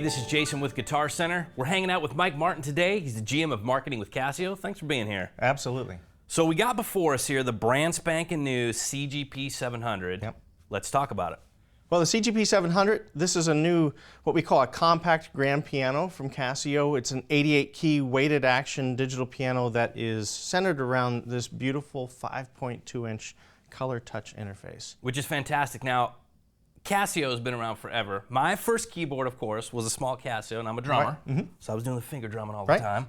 this is Jason with Guitar Center. We're hanging out with Mike Martin today. He's the GM of Marketing with Casio. Thanks for being here. Absolutely. So we got before us here the brand spanking new CGP-700. Yep. Let's talk about it. Well, the CGP-700, this is a new, what we call a compact grand piano from Casio. It's an 88-key weighted action digital piano that is centered around this beautiful 5.2-inch color touch interface. Which is fantastic. Now, Casio has been around forever. My first keyboard, of course, was a small Casio, and I'm a drummer, so I was doing the finger drumming all the time.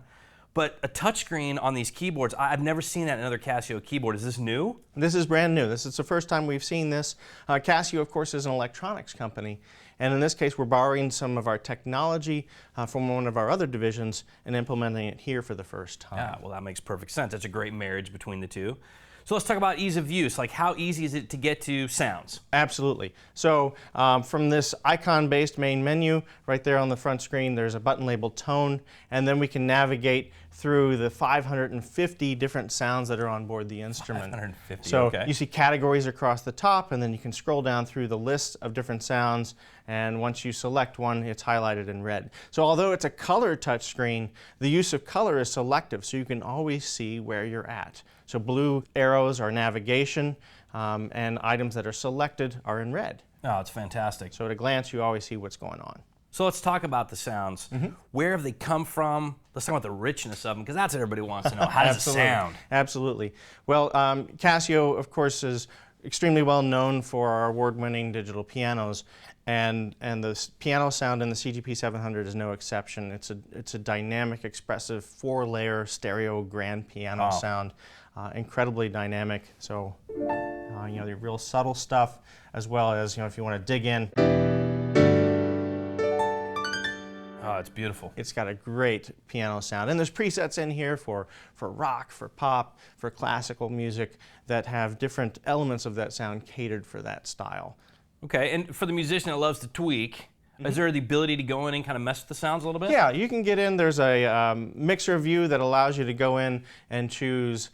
But a touchscreen on these keyboards, I've never seen that in another Casio keyboard. Is this new? This is brand new. This is the first time we've seen this. Casio, of course, is an electronics company, and in this case, we're borrowing some of our technology from one of our other divisions and implementing it here for the first time. Yeah, well, that makes perfect sense. That's a great marriage between the two. So let's talk about ease of use. Like, how easy is it to get to sounds? Absolutely. So from this icon-based main menu, right there on the front screen, there's a button labeled Tone, and then we can navigate through the 550 different sounds that are on board the instrument. 550, so okay. You see categories across the top, and then you can scroll down through the list of different sounds, and once you select one, it's highlighted in red. So although it's a color touch screen, the use of color is selective, so you can always see where you're at. So blue arrows are navigation, and items that are selected are in red. Oh, it's fantastic. So at a glance, you always see what's going on. So let's talk about the sounds. Where have they come from? Let's talk about the richness of them, because that's what everybody wants to know. How does it sound? Absolutely. Well, Casio, of course, is extremely well known for our award-winning digital pianos, and the piano sound in the CGP-700 is no exception. It's a dynamic, expressive, 4-layer stereo grand piano sound, incredibly dynamic. So, you know, the real subtle stuff, as well as, you know, if you want to dig in. Oh, it's beautiful. It's got a great piano sound. And there's presets in here for rock, for pop, for classical music that have different elements of that sound catered for that style. Okay, and for the musician that loves to tweak, is there the ability to go in and kind of mess with the sounds a little bit? Yeah, you can get in. There's a mixer view that allows you to go in and choose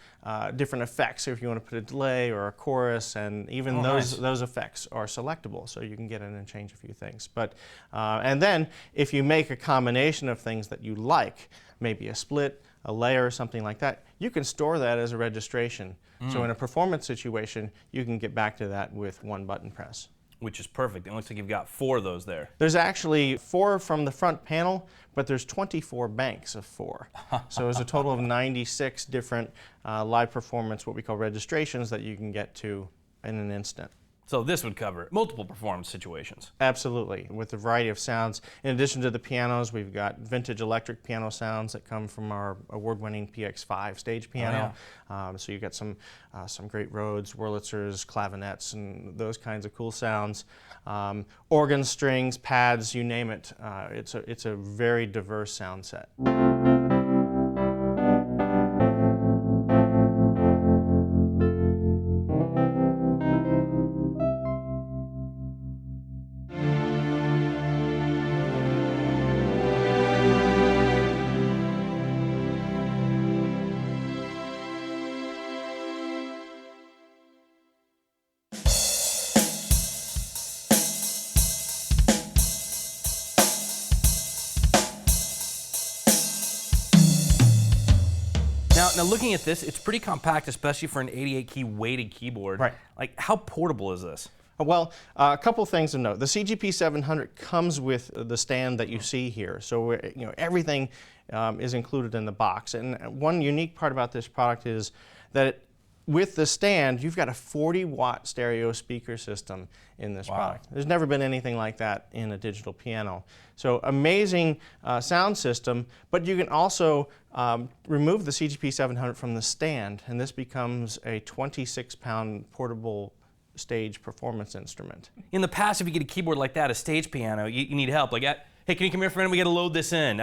different effects. So if you want to put a delay or a chorus, and even those effects are selectable, so you can get in and change a few things. But and then if you make a combination of things that you like, maybe a split, a layer, or something like that, you can store that as a registration. So in a performance situation, you can get back to that with one button press. Which is perfect. It looks like you've got 4 of those there. There's actually 4 from the front panel, but there's 24 banks of 4. So there's a total of 96 different live performance, what we call registrations, that you can get to in an instant. So this would cover multiple performance situations. Absolutely, with a variety of sounds. In addition to the pianos, we've got vintage electric piano sounds that come from our award-winning PX5 stage piano. So you've got some great Rhodes, Wurlitzers, clavinets, and those kinds of cool sounds. Organ, strings, pads, you name it. It's a very diverse sound set. Now looking at this, it's pretty compact, especially for an 88-key weighted keyboard. Right. Like, how portable is this? Well, a couple things to note. The CGP-700 comes with the stand that you see here, so you know everything is included in the box. And one unique part about this product is that with the stand, you've got a 40-watt stereo speaker system in this product. There's never been anything like that in a digital piano. So amazing sound system, but you can also remove the CGP-700 from the stand, and this becomes a 26-pound portable stage performance instrument. In the past, if you get a keyboard like that, a stage piano, you need help. Like, hey, can you come here for a minute? We got to load this in.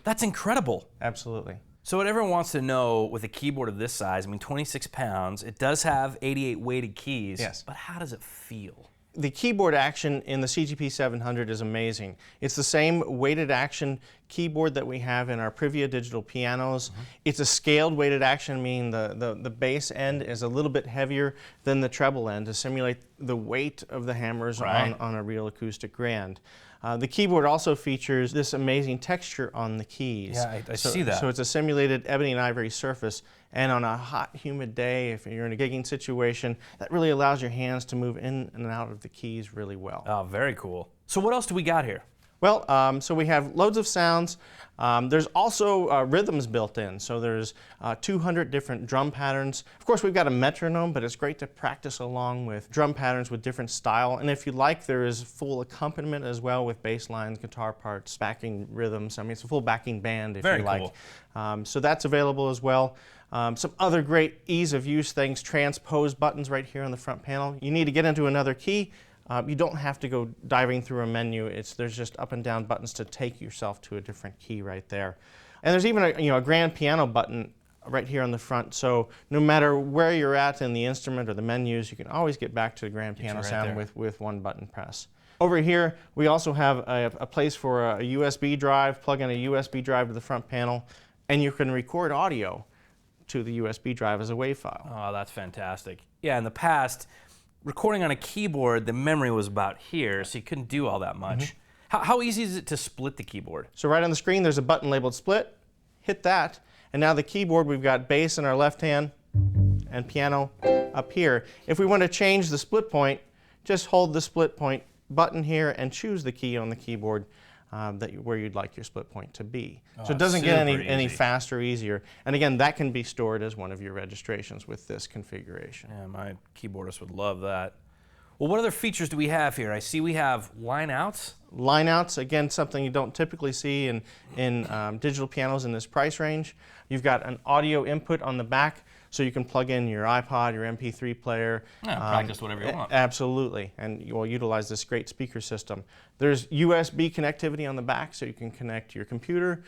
That's incredible. Absolutely. So what everyone wants to know with a keyboard of this size, I mean, 26 pounds, it does have 88 weighted keys. Yes. But how does it feel? The keyboard action in the CGP-700 is amazing. It's the same weighted action keyboard that we have in our Privia digital pianos. It's a scaled weighted action, meaning the bass end is a little bit heavier than the treble end to simulate the weight of the hammers on a real acoustic grand. The keyboard also features this amazing texture on the keys. Yeah, I see that. So it's a simulated ebony and ivory surface, and on a hot, humid day, if you're in a gigging situation, that really allows your hands to move in and out of the keys really well. Oh, very cool. So what else do we got here? Well, so we have loads of sounds. There's also rhythms built in. So there's 200 different drum patterns. Of course, we've got a metronome, but it's great to practice along with drum patterns with different style. And if you like, there is full accompaniment as well with bass lines, guitar parts, backing rhythms. I mean, it's a full backing band if you like. Very cool. So that's available as well. Some other great ease of use things, transpose buttons right here on the front panel. You need to get into another key. You don't have to go diving through a menu. There's just up and down buttons to take yourself to a different key right there. And there's even a grand piano button right here on the front. So no matter where you're at in the instrument or the menus, you can always get back to the grand piano sound with one button press. Over here, we also have a place for a USB drive. Plug in a USB drive to the front panel, and you can record audio to the USB drive as a WAV file. Oh, that's fantastic. Yeah, in the past, recording on a keyboard, the memory was about here, so you couldn't do all that much. How easy is it to split the keyboard? So right on the screen, there's a button labeled split. Hit that, and now the keyboard, we've got bass in our left hand and piano up here. If we want to change the split point, just hold the split point button here and choose the key on the keyboard where you'd like your split point to be. So it doesn't get any faster or easier. And again, that can be stored as one of your registrations with this configuration. Yeah, my keyboardist would love that. Well, what other features do we have here? I see we have line outs. Line outs, again, something you don't typically see in digital pianos in this price range. You've got an audio input on the back, so you can plug in your iPod, your MP3 player. Yeah, practice whatever you want. Absolutely, and you'll utilize this great speaker system. There's USB connectivity on the back, so you can connect your computer,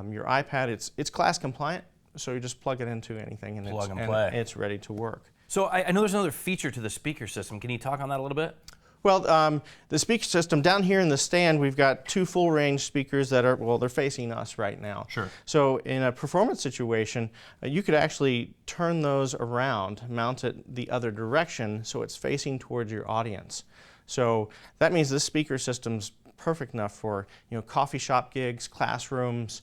your iPad. It's class compliant, so you just plug it into anything and it's ready to work. So I know there's another feature to the speaker system. Can you talk on that a little bit? Well, the speaker system, down here in the stand, we've got two full-range speakers that are, well, they're facing us right now. Sure. So in a performance situation, you could actually turn those around, mount it the other direction, so it's facing towards your audience. So that means this speaker system's perfect enough for, coffee shop gigs, classrooms,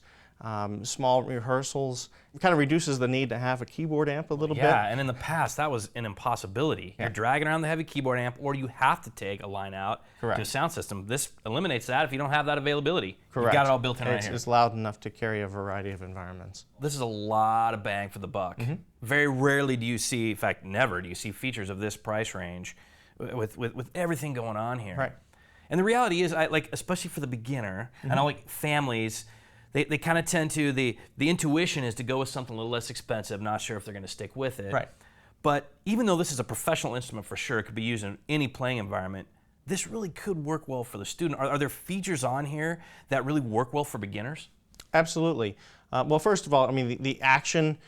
small rehearsals. It kind of reduces the need to have a keyboard amp a little bit. Yeah, and in the past, that was an impossibility. Yeah. You're dragging around the heavy keyboard amp, or you have to take a line out to a sound system. This eliminates that if you don't have that availability. Correct. You've got it all built in right here. It's loud enough to carry a variety of environments. This is a lot of bang for the buck. Very rarely do you see, in fact, never do you see features of this price range with everything going on here. Right. And the reality is, especially for the beginner, and I like families, they kind of tend to, the intuition is to go with something a little less expensive, not sure if they're going to stick with it. Right. But even though this is a professional instrument for sure, it could be used in any playing environment, this really could work well for the student. Are there features on here that really work well for beginners? Absolutely. Well, first of all, the action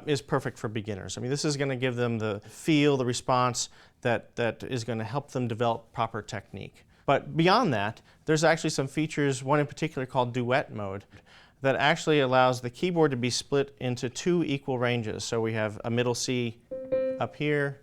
is perfect for beginners. This is going to give them the feel, the response that is going to help them develop proper technique. But beyond that, there's actually some features, one in particular called Duet Mode, that actually allows the keyboard to be split into two equal ranges. So we have a middle C up here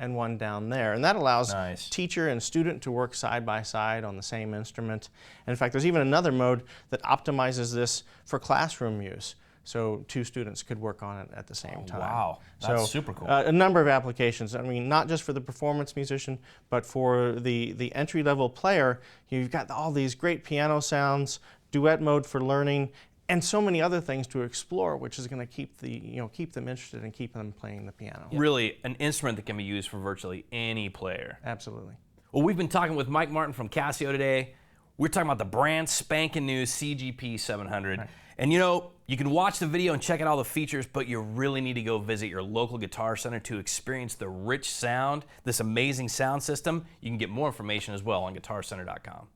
and one down there. And that allows teacher and student to work side by side on the same instrument. And in fact, there's even another mode that optimizes this for classroom use. So two students could work on it at the same time. Wow, that's super cool. A number of applications. Not just for the performance musician, but for the entry-level player. You've got all these great piano sounds, duet mode for learning, and so many other things to explore, which is going to keep them interested and keep them playing the piano. Really, an instrument that can be used for virtually any player. Absolutely. Well, we've been talking with Mike Martin from Casio today. We're talking about the brand spanking new CGP-700. Right. And you can watch the video and check out all the features, but you really need to go visit your local guitar center to experience the rich sound, this amazing sound system. You can get more information as well on guitarcenter.com.